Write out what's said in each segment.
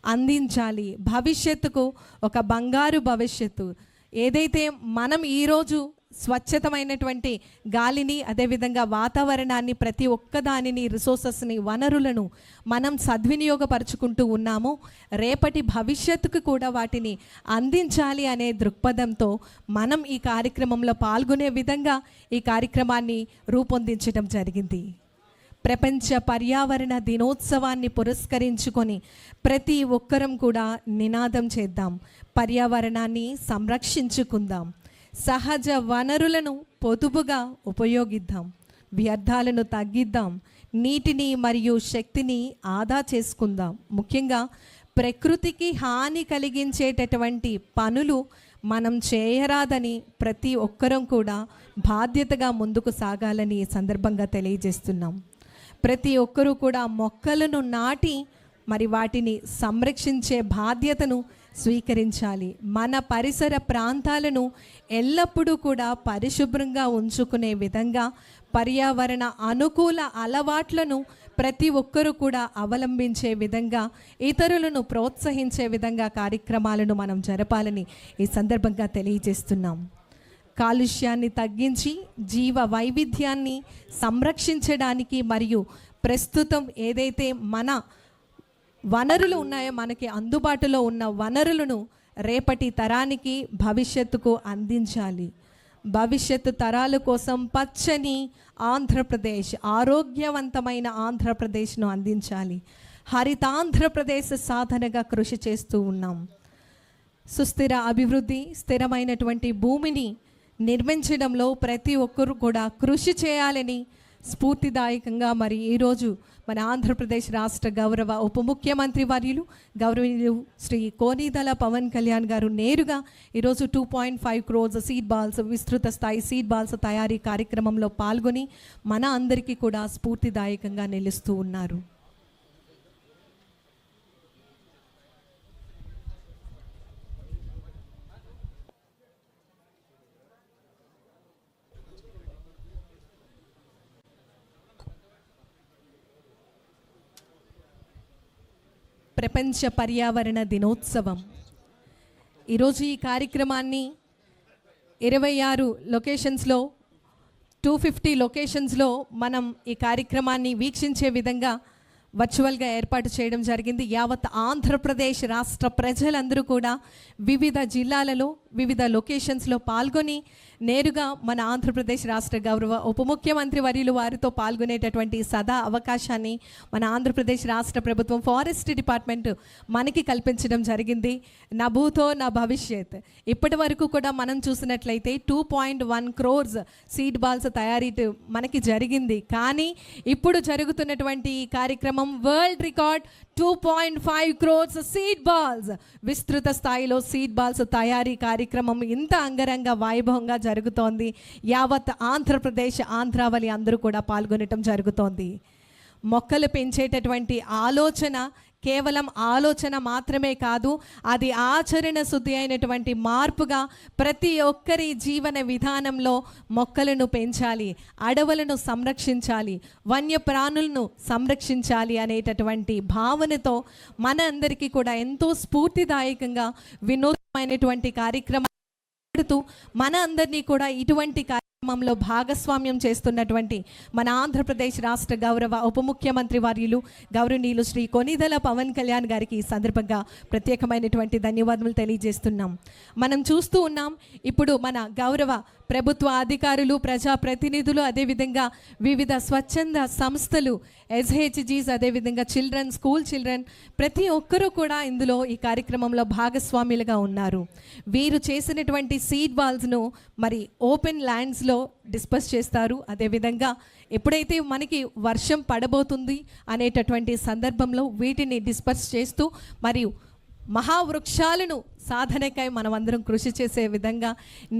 అందించాలి. భవిష్యత్తుకు ఒక బంగారు భవిష్యత్తు ఏదైతే మనం ఈరోజు స్వచ్ఛతమైనటువంటి గాలిని, అదేవిధంగా వాతావరణాన్ని, ప్రతి ఒక్కదానిని, రిసోర్సెస్ని, వనరులను మనం సద్వినియోగపరుచుకుంటూ ఉన్నామో రేపటి భవిష్యత్తుకు కూడా వాటిని అందించాలి అనే దృక్పథంతో మనం ఈ కార్యక్రమంలో పాల్గొనే విధంగా ఈ కార్యక్రమాన్ని రూపొందించడం జరిగింది. ప్రపంచ పర్యావరణ దినోత్సవాన్ని పురస్కరించుకొని ప్రతి ఒక్కరం కూడా నినాదం చేద్దాం, పర్యావరణాన్ని సంరక్షించుకుందాం, సహజ వనరులను పొదుపుగా ఉపయోగిద్దాం, వ్యర్థాలను తగ్గిద్దాం, నీటిని మరియు శక్తిని ఆదా చేసుకుందాం. ముఖ్యంగా ప్రకృతికి హాని కలిగించేటటువంటి పనులు మనం చేయరాదని ప్రతి ఒక్కరం కూడా బాధ్యతగా ముందుకు సాగాలని ఈ సందర్భంగా తెలియజేస్తున్నాం. ప్రతి ఒక్కరూ కూడా మొక్కలను నాటి మరి వాటిని సంరక్షించే బాధ్యతను స్వీకరించాలి. మన పరిసర ప్రాంతాలను ఎల్లప్పుడూ కూడా పరిశుభ్రంగా ఉంచుకునే విధంగా పర్యావరణ అనుకూల అలవాట్లను ప్రతి ఒక్కరూ కూడా అవలంబించే విధంగా, ఇతరులను ప్రోత్సహించే విధంగా కార్యక్రమాలను మనం జరపాలని ఈ సందర్భంగా తెలియజేస్తున్నాం. కాలుష్యాన్ని తగ్గించి జీవ వైవిధ్యాన్ని సంరక్షించడానికి మరియు ప్రస్తుతం ఏదైతే మన వనరులు ఉన్నాయో, మనకి అందుబాటులో ఉన్న వనరులను రేపటి తరానికి, భవిష్యత్తుకు అందించాలి. భవిష్యత్తు తరాల కోసం పచ్చని ఆంధ్రప్రదేశ్, ఆరోగ్యవంతమైన ఆంధ్రప్రదేశ్ను అందించాలి. హరితాంధ్రప్రదేశ్ సాధనగా కృషి చేస్తూ ఉన్నాం. సుస్థిర అభివృద్ధి, స్థిరమైనటువంటి భూమిని నిర్మించడంలో ప్రతి ఒక్కరు కూడా కృషి చేయాలని స్ఫూర్తిదాయకంగా మరి ఈరోజు మన ఆంధ్రప్రదేశ్ రాష్ట్ర గౌరవ ఉప ముఖ్యమంత్రి వర్యులు గౌరవనీయులు శ్రీ కోనిదల పవన్ కళ్యాణ్ గారు నేరుగా ఈరోజు 2.5 crores సీడ్ బాల్స్, విస్తృత స్థాయి సీడ్ బాల్స్ తయారీ కార్యక్రమంలో పాల్గొని మన అందరికీ కూడా స్ఫూర్తిదాయకంగా నిలుస్తూ ఉన్నారు. ప్రపంచ పర్యావరణ దినోత్సవం ఈరోజు ఈ కార్యక్రమాన్ని 26 లొకేషన్స్లో 250 లొకేషన్స్లో మనం ఈ కార్యక్రమాన్ని వీక్షించే విధంగా వర్చువల్గా ఏర్పాటు చేయడం జరిగింది. యావత్ ఆంధ్రప్రదేశ్ రాష్ట్ర ప్రజలందరూ కూడా వివిధ జిల్లాలలో, వివిధ లొకేషన్స్లో పాల్గొని నేరుగా మన ఆంధ్రప్రదేశ్ రాష్ట్ర గౌరవ ఉప ముఖ్యమంత్రి వర్యులు వారితో పాల్గొనేటటువంటి సదా అవకాశాన్ని మన ఆంధ్రప్రదేశ్ రాష్ట్ర ప్రభుత్వం ఫారెస్ట్ డిపార్ట్మెంట్ మనకి కల్పించడం జరిగింది. నా భూతో నా భవిష్యత్. ఇప్పటి వరకు కూడా మనం చూసినట్లయితే 2.1 crores సీడ్ బాల్స్ తయారీ మనకి జరిగింది. కానీ ఇప్పుడు జరుగుతున్నటువంటి ఈ కార్యక్రమం world record 2.5 crores seed balls, విస్తృత స్థాయిలో సీడ్ బాల్స్ తయారీ కార్యక్రమం ఇంత అంగరంగ వైభవంగా జరుగుతోంది. యావత్ ఆంధ్రప్రదేశ్, ఆంధ్రావళి అందరూ కూడా పాల్గొనటం జరుగుతోంది. మొక్కలు పెంచేటటువంటి ఆలోచన కేవలం ఆలోచన మాత్రమే కాదు, అది ఆచరణ శుద్ధి అయినటువంటి మార్పుగా ప్రతి ఒక్కరి జీవన విధానంలో మొక్కలను పెంచాలి, అడవులను సంరక్షించాలి, వన్యప్రాణులను సంరక్షించాలి అనేటటువంటి భావనతో మన అందరికీ కూడా ఎంతో స్ఫూర్తిదాయకంగా వినూత్నమైనటువంటి కార్యక్రమం మన అందరినీ కూడా ఇటువంటి కార్యక్రమంలో భాగస్వామ్యం చేస్తున్నటువంటి మన ఆంధ్రప్రదేశ్ రాష్ట్ర గౌరవ ఉప ముఖ్యమంత్రి వర్యులు గౌరవనీయులు శ్రీ కొనిదెల పవన్ కళ్యాణ్ గారికి ఈ సందర్భంగా ప్రత్యేకమైనటువంటి ధన్యవాదాలు తెలియజేస్తున్నాం. మనం చూస్తూ ఉన్నాం, ఇప్పుడు మన గౌరవ ప్రభుత్వ అధికారులు, ప్రజాప్రతినిధులు, అదేవిధంగా వివిధ స్వచ్ఛంద సంస్థలు, SHGs, అదేవిధంగా చిల్డ్రన్, స్కూల్ చిల్డ్రన్, ప్రతి ఒక్కరూ కూడా ఇందులో ఈ కార్యక్రమంలో భాగస్వాములుగా ఉన్నారు. వీరు చేసినటువంటి సీడ్ బాల్స్ను మరి ఓపెన్ ల్యాండ్స్లో డిస్పర్స్ చేస్తారు. అదేవిధంగా ఎప్పుడైతే మనకి వర్షం పడబోతుంది అనేటటువంటి సందర్భంలో వీటిని డిస్పర్స్ చేస్తూ మరియు మహావృక్షాలను సాధనకై మనమందరం కృషి చేసే విధంగా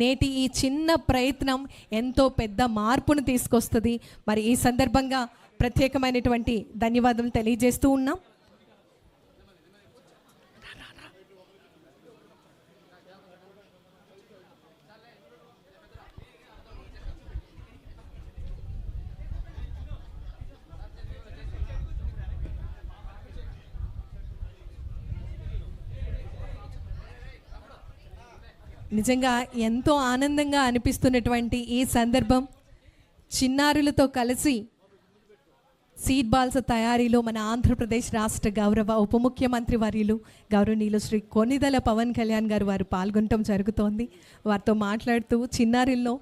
నేటి ఈ చిన్న ప్రయత్నం ఎంతో పెద్ద మార్పును తీసుకొస్తుంది. మరి ఈ సందర్భంగా ప్రత్యేకమైనటువంటి ధన్యవాదాలు తెలియజేస్తూ ఉన్నాం. నిజంగా ఎంతో ఆనందంగా అనిపిస్తున్నటువంటి ఈ సందర్భం, చిన్నారులతో కలిసి సీడ్ బాల్స్ తయారీలో మన ఆంధ్రప్రదేశ్ రాష్ట్ర గౌరవ ఉప ముఖ్యమంత్రి వర్యులు గౌరవనీయులు శ్రీ కొనిదెల పవన్ కళ్యాణ్ గారు వారు పాల్గొనటం జరుగుతోంది. వారితో మాట్లాడుతూ చిన్నారుల్లో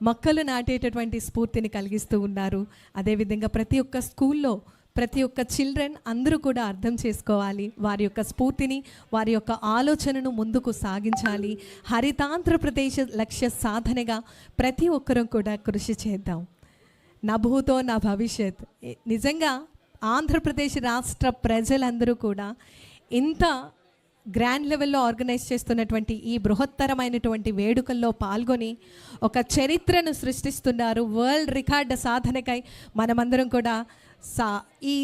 మొక్కలు నాటేటటువంటి స్ఫూర్తిని కలిగిస్తూ ఉన్నారు. అదేవిధంగా ప్రతి ఒక్క స్కూల్లో ప్రతి ఒక్క చిల్డ్రన్ అందరూ కూడా అర్థం చేసుకోవాలి, వారి యొక్క స్ఫూర్తిని వారి యొక్క ఆలోచనను ముందుకు సాగించాలి. హరితాంధ్రప్రదేశ్ లక్ష్య సాధనగా ప్రతి ఒక్కరూ కూడా కృషి చేద్దాం. నా భూతో నా భవిష్యత్. నిజంగా ఆంధ్రప్రదేశ్ రాష్ట్ర ప్రజలందరూ కూడా ఇంత గ్రాండ్ లెవెల్లో ఆర్గనైజ్ చేస్తున్నటువంటి ఈ బృహత్తరమైనటువంటి వేడుకల్లో పాల్గొని ఒక చరిత్రను సృష్టిస్తున్నారు. వరల్డ్ రికార్డు సాధనకై మనమందరం కూడా ఈ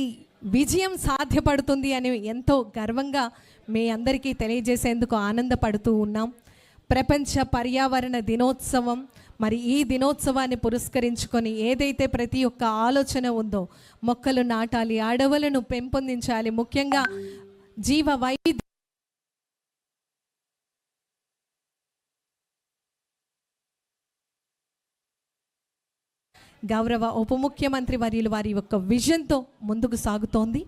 విజయం సాధ్యపడుతుంది అని ఎంతో గర్వంగా మీ అందరికీ తెలియజేసేందుకు ఆనందపడుతూ ఉన్నాం. ప్రపంచ పర్యావరణ దినోత్సవం, మరి ఈ దినోత్సవాన్ని పురస్కరించుకొని ఏదైతే ప్రతి ఒక్క ఆలోచన ఉందో, మొక్కలు నాటాలి, అడవులను పెంపొందించాలి, ముఖ్యంగా జీవ వైవిధ్యం గౌరవ ఉప ముఖ్యమంత్రి వర్యులు వారి యొక్క విజన్తో ముందుకు సాగుతోంది.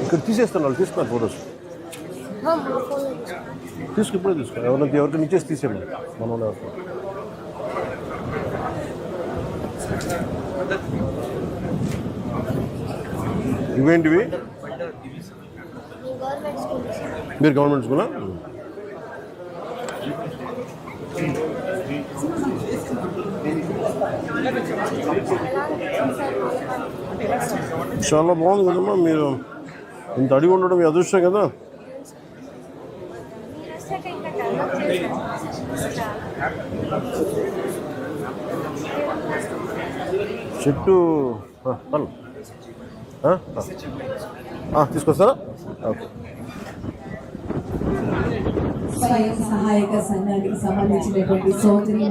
ఇక్కడ తీసేస్తాను, వాళ్ళు తీసుకున్నారు ఫొటోస్. ఇప్పుడే తీసుకో, ఎవరికి ఇచ్చేసి తీసేయండి మన వాళ్ళు ఎవరికి. ఇవేంటివి? మీరు గవర్నమెంట్ స్కూలా? చాలా బాగుంది కదమ్మా, మీరు ఇంత అడిగి ఉండడం మీ అదృష్టం కదా. చెట్టు తీసుకొస్తారా? ఓకే. స్వయం సహాయక సంఘానికి సంబంధించినటువంటి సోదరి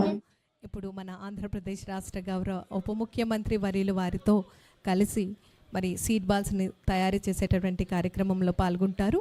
ఇప్పుడు మన ఆంధ్రప్రదేశ్ రాష్ట్ర గౌరవ ఉప ముఖ్యమంత్రి వర్యులు వారితో కలిసి మరి సీడ్ బాల్స్ని తయారు చేసేటటువంటి కార్యక్రమంలో పాల్గొంటారు.